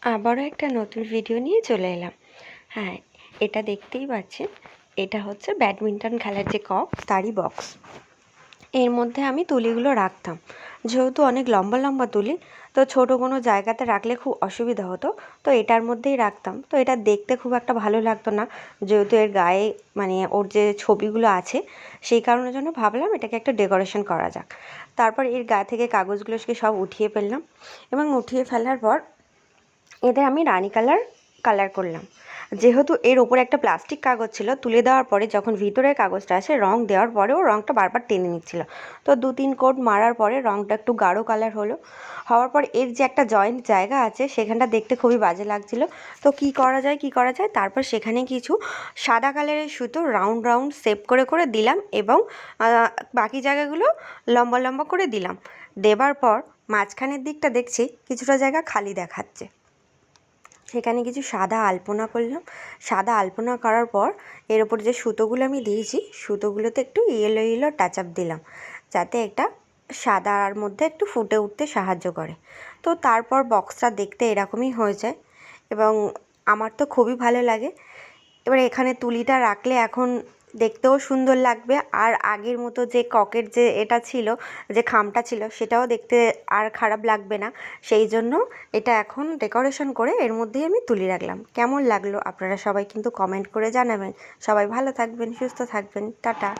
আবারও একটা নতুন ভিডিও নিয়ে চলে এলাম। হ্যাঁ, এটা দেখতেই পাচ্ছেন, এটা হচ্ছে ব্যাডমিন্টন খেলার যে কক তারই বক্স। এর মধ্যে আমি তুলিগুলো রাখতাম। যেহেতু অনেক লম্বা লম্বা তুলি, তো ছোটো কোনো জায়গাতে রাখলে খুব অসুবিধা হতো, তো এটার মধ্যেই রাখতাম। তো এটা দেখতে খুব একটা ভালো লাগতো না, যেহেতু এর গায়ে মানে ওর যে ছবিগুলো আছে, সেই কারণের জন্য ভাবলাম এটাকে একটা ডেকোরেশন করা যাক। তারপর এর গা থেকে কাগজগুলোকে সব উঠিয়ে ফেললাম, এবং উঠিয়ে ফেলার পর এতে আমি রানি কালার করলাম। যেহেতু এর ওপরে একটা প্লাস্টিক কাগজ ছিল, তুলে দেওয়ার পরে যখন ভিতরের কাগজটা আসে রং দেওয়ার পরেও রংটা বারবার টেনে নিচ্ছিল। তো 2-3 কোট মারার পরে রংটা একটু গাঢ় কালার হওয়ার পর এর যে একটা জয়েন্ট জায়গা আছে সেখানটা দেখতে খুবই বাজে লাগছিল। তো কি করা যায়, তারপর সেখানে কিছু সাদা কালারের সুতো রাউন্ড রাউন্ড শেপ করে করে দিলাম, এবং বাকি জায়গাগুলো লম্বা লম্বা করে দিলাম। দেবার পর মাঝখানের দিকটা দেখছি কিছুটা জায়গা খালি দেখাচ্ছে, সেখানে কিছু সাদা আলপনা করলাম। সাদা আলপনা করার পর এর ওপর যে সুতোগুলো আমি দিয়েছি, সুতোগুলোতে একটু ইয়েলো ইয়েলো টাচ আপ দিলাম, যাতে একটা সাদার মধ্যে একটু ফুটে উঠতে সাহায্য করে। তো তারপর বক্সটা দেখতে এরকমই হয়ে যায়, এবং আমার তো খুবই ভালো লাগে। এবার এখানে তুলিটা রাখলে এখন দেখতেও সুন্দর লাগবে, আর আগের মতো যে ককের যে এটা ছিল, যে খামটা ছিল, সেটাও দেখতে আর খারাপ লাগবে না। সেই জন্য এটা এখন ডেকোরেশন করে এর মধ্যেই আমি তুলি রাখলাম। কেমন লাগলো আপনারা সবাই কিন্তু কমেন্ট করে জানাবেন। সবাই ভালো থাকবেন, সুস্থ থাকবেন, টাটা।